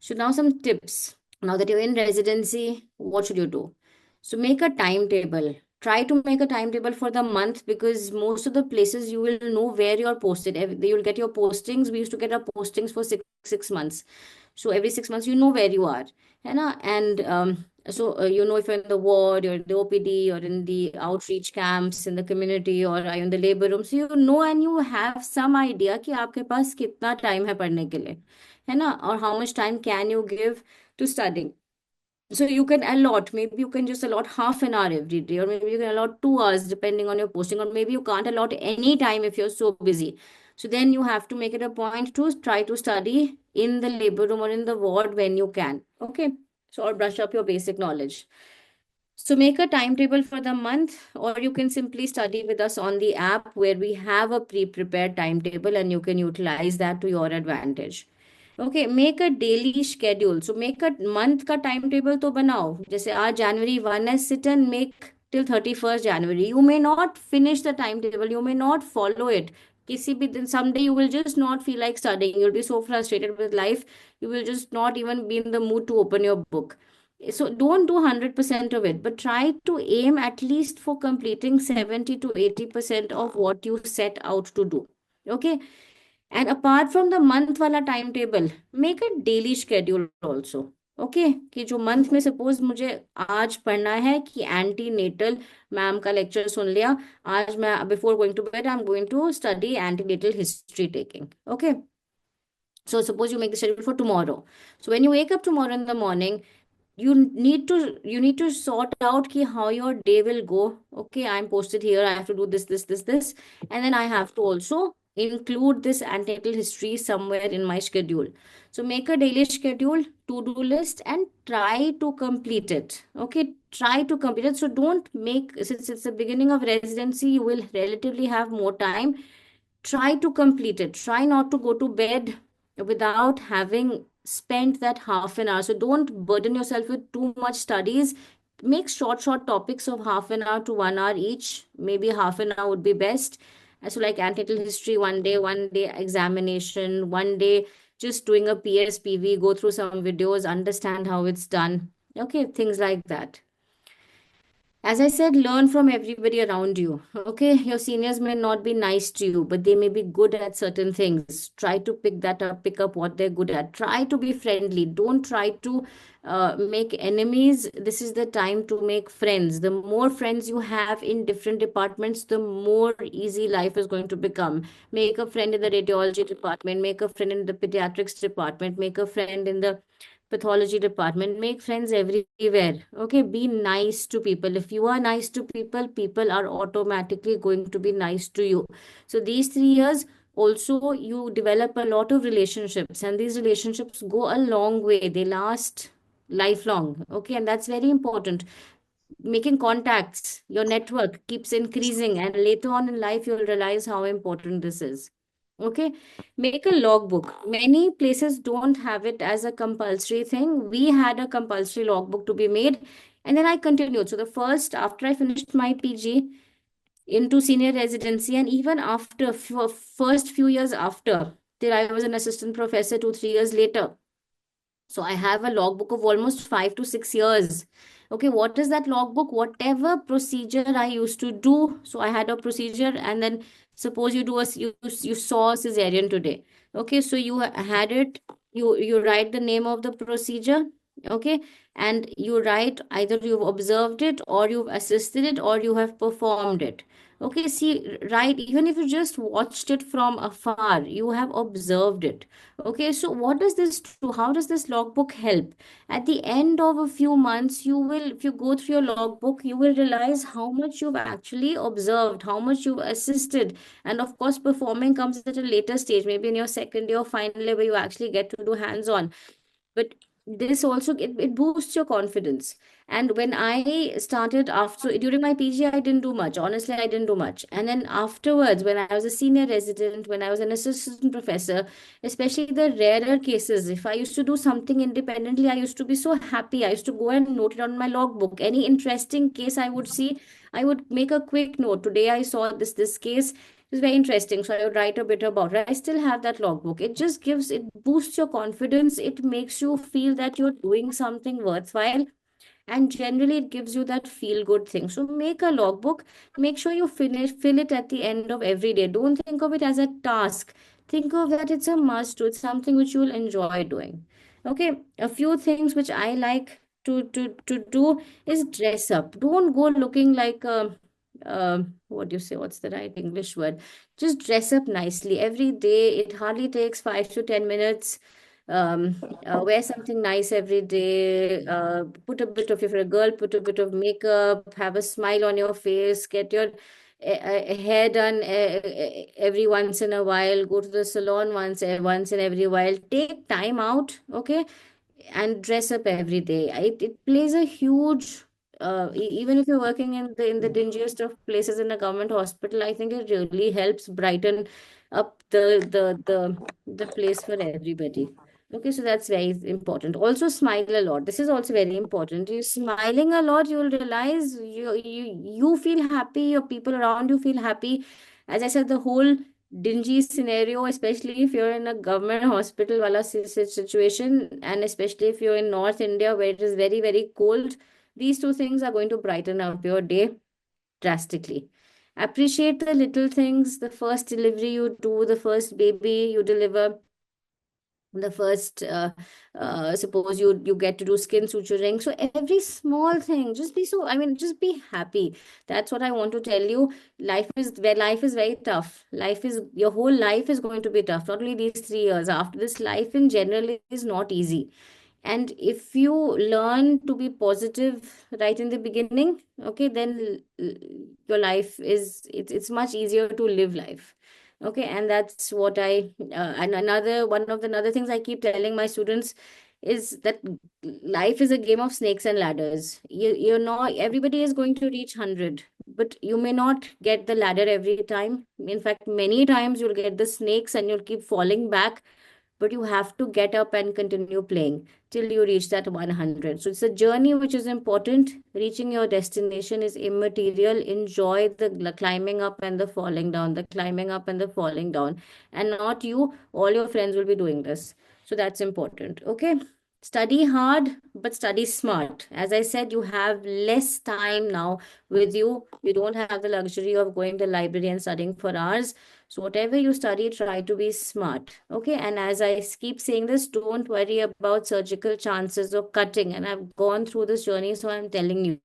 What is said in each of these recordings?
So now some tips. Now that you're in residency, what should you do? So make a timetable. Try to make a timetable for the month, because most of the places you will know where you're posted. You'll get your postings. We used to get our postings for six months. So every 6 months you know where you are. है ना? And you know if you're in the ward, you're in the OPD, or in the outreach camps, in the community, or are you in the labor room. So you know, and you have some idea कि आपके पास कितना time है पढ़ने के लिए, है ना? Or how much time can you give to studying. So you can allot, maybe you can just allot half an hour every day, or maybe you can allot 2 hours depending on your posting, or maybe you can't allot any time if you're so busy. So then you have to make it a point to try to study in the labor room or in the ward when you can. Okay. So, or brush up your basic knowledge. So make a timetable for the month, or you can simply study with us on the app where we have a pre-prepared timetable and you can utilize that to your advantage. Okay, make a daily schedule. So make a month ka timetable to banao. जैसे आज January 1 है, sit and make till 31st January. You may not finish the timetable, you may not follow it. किसी भी दिन someday you will just not feel like studying. You'll be so frustrated with life, you will just not even be in the mood to open your book. So don't do 100% of it, but try to aim at least for completing 70 to 80% of what you set out to do. Okay. And apart from the month wala timetable, make a daily schedule also. Okay कि जो month में suppose मुझे आज पढ़ना है कि antenatal ma'am का lecture सुन लिया, आज मैं before going to bed I am going to study antenatal history taking. Okay. So suppose you make the schedule for tomorrow. So when you wake up tomorrow in the morning, you need to sort out ki how your day will go. Okay, I'm posted here, I have to do this, and then I have to also include this antenatal history somewhere in my schedule. So make a daily schedule, to-do list, and try to complete it. Okay, try to complete it. So don't make, since it's the beginning of residency, you will relatively have more time. Try to complete it. Try not to go to bed without having spent that half an hour. So don't burden yourself with too much studies. Make short topics of half an hour to 1 hour each. Maybe half an hour would be best. So like antenatal history one day examination, one day just doing a PSPV, go through some videos, understand how it's done. Okay, things like that. As I said, learn from everybody around you. Okay, your seniors may not be nice to you, but they may be good at certain things. Try to pick that up, pick up what they're good at. Try to be friendly. Don't try to make enemies. This is the time to make friends. The more friends you have in different departments, the more easy life is going to become. Make a friend in the radiology department, make a friend in the pediatrics department, make a friend in the pathology department. Make friends everywhere. Okay, be nice to people. If you are nice to people, people are automatically going to be nice to you. So these 3 years also you develop a lot of relationships, and these relationships go a long way. They last lifelong. Okay, and that's very important. Making contacts, your network keeps increasing, and later on in life you'll realize how important this is. Okay, make a logbook. Many places don't have it as a compulsory thing. We had a compulsory logbook to be made, and then I continued. So the first, after I finished my PG into senior residency, and even after for first few years after, till I was an assistant professor 2 3 years later. So I have a logbook of almost 5 to 6 years. Okay, what is that logbook? Whatever procedure I used to do. So I had a procedure, and then suppose you do you saw a cesarean today. Okay, so you had it. You write the name of the procedure. Okay, and you write either you've observed it, or you've assisted it, or you have performed it. Okay, see, right, even if you just watched it from afar, you have observed it. Okay, so what does this do? How does this logbook help? At the end of a few months, you will, if you go through your logbook, you will realize how much you've actually observed, how much you've assisted. And of course, performing comes at a later stage, maybe in your second year or final year, where you actually get to do hands-on. But this also, it boosts your confidence. And when I started after, so during my PG, I didn't do much. Honestly, I didn't do much. And then afterwards, when I was a senior resident, when I was an assistant professor, especially the rarer cases, if I used to do something independently, I used to be so happy. I used to go and note it on my logbook. Any interesting case I would see, I would make a quick note. Today I saw this case. It's very interesting. So I would write a bit about it. I still have that logbook. It just gives, it boosts your confidence. It makes you feel that you're doing something worthwhile, and generally it gives you that feel good thing. So make a logbook. Make sure you fill it at the end of every day. Don't think of it as a task. Think of that it's a must do. It's something which you will enjoy doing. Okay, a few things which I like to do is dress up. Don't go looking like what do you say, what's the right English word? Just dress up nicely every day. It hardly takes 5 to 10 minutes. Wear something nice every day. Put a bit of, if you're a girl, put a bit of makeup, have a smile on your face, get your hair done every once in a while, go to the salon once in every while. Take time out, okay, and dress up every day. It plays a huge even if you're working in the dingiest of places in a government hospital, I think it really helps brighten up the place for everybody. Okay, so that's very important. Also, smile a lot. This is also very important. You smiling a lot, you'll realize you feel happy, your people around you feel happy. As I said, the whole dingy scenario, especially if you're in a government hospital wala situation, and especially if you're in North India where it is very, very cold, these two things are going to brighten up your day drastically. Appreciate the little things, the first delivery you do, the first baby you deliver, the first suppose you get to do skin suturing. So every small thing, just be so, I mean, just be happy. That's what I want to tell you. Life is very tough. Life is, your whole life is going to be tough. Not only these 3 years, after this, life in general is not easy. And if you learn to be positive right in the beginning, okay, then your life is, it's much easier to live life. Okay, and that's what and another things I keep telling my students is that life is a game of snakes and ladders. You know, everybody is going to reach 100, but you may not get the ladder every time. In fact, many times you'll get the snakes and you'll keep falling back, but you have to get up and continue playing till you reach that 100. So it's a journey which is important. Reaching your destination is immaterial. Enjoy the climbing up and the falling down, the climbing up and the falling down. And not you, all your friends will be doing this. So that's important. Okay. Study hard, but study smart. As I said, you have less time now with you. You don't have the luxury of going to the library and studying for hours. So whatever you study, try to be smart. Okay. And as I keep saying this, don't worry about surgical chances or cutting. And I've gone through this journey, so I'm telling you,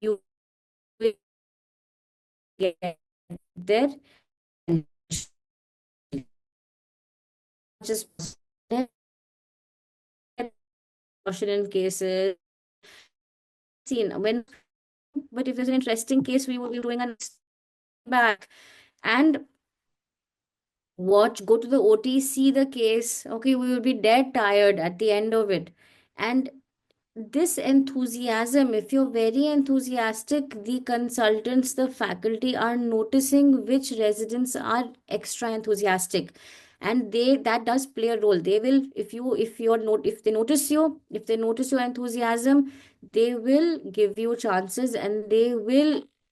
you will get there. And just caution in cases seen when, but if there's an interesting case, we will be doing a back and watch, go to the OT, see the case. Okay, we will be dead tired at the end of it. And this enthusiasm, if you're very enthusiastic, the consultants, the faculty are noticing which residents are extra enthusiastic. And they, that does play a role. They will, if they notice you, if they notice your enthusiasm, they will give you chances, and you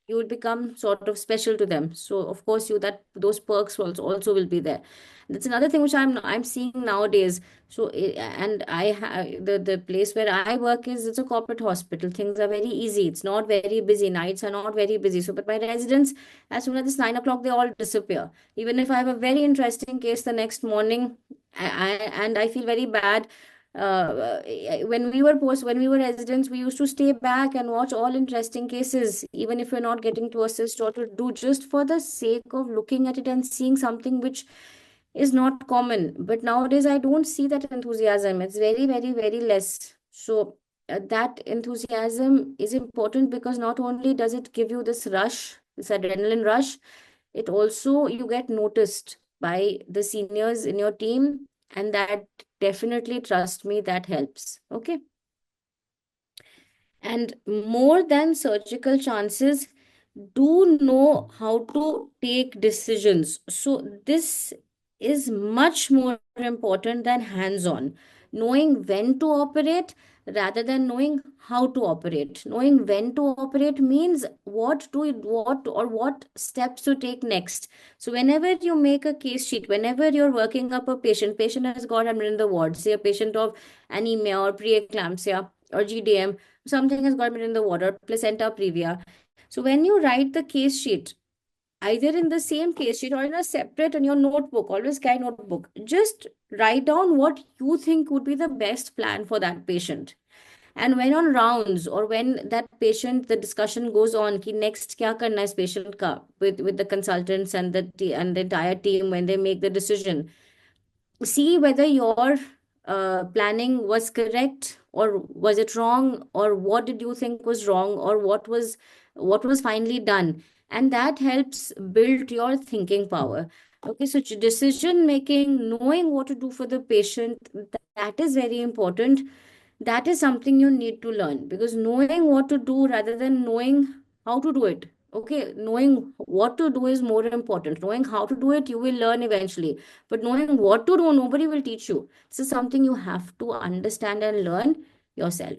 will become sort of special to them. So of course you, that those perks also will be there. That's another thing which I'm seeing nowadays. So, and I have the place where I work is, it's a corporate hospital. Things are very easy. It's not very busy. Nights are not very busy. So, but my residents, as soon as it's 9 o'clock, they all disappear. Even if I have a very interesting case the next morning, and I feel very bad. When we were residents, we used to stay back and watch all interesting cases, even if we're not getting to assist or to do, just for the sake of looking at it and seeing something which is not common. But nowadays, I don't see that enthusiasm. It's very, very, very less. So that enthusiasm is important, because not only does it give you this rush, this adrenaline rush, it also, you get noticed by the seniors in your team, and that definitely, trust me, that helps. Okay. And more than surgical chances, do know how to take decisions. So this is much more important than hands-on. Knowing when to operate rather than knowing how to operate. Knowing when to operate means what steps to take next. So whenever you make a case sheet, whenever you're working up a patient has got admitted in the ward, say a patient of anemia or preeclampsia or GDM, something has got admitted in the ward, or placenta previa. So when you write the case sheet, either in the same case sheet or in a separate in your notebook, always carry notebook, just write down what you think would be the best plan for that patient. And when on rounds, or when that patient, the discussion goes on ki next kya karna is patient ka, with the consultants and the entire team, when they make the decision, see whether your planning was correct or was it wrong, or what did you think was wrong, or what was finally done. And that helps build your thinking power. Okay, so decision making, knowing what to do for the patient, that is very important. That is something you need to learn, because knowing what to do rather than knowing how to do it. Okay, knowing what to do is more important. Knowing how to do it, you will learn eventually, but knowing what to do, nobody will teach you. This is something you have to understand and learn yourself.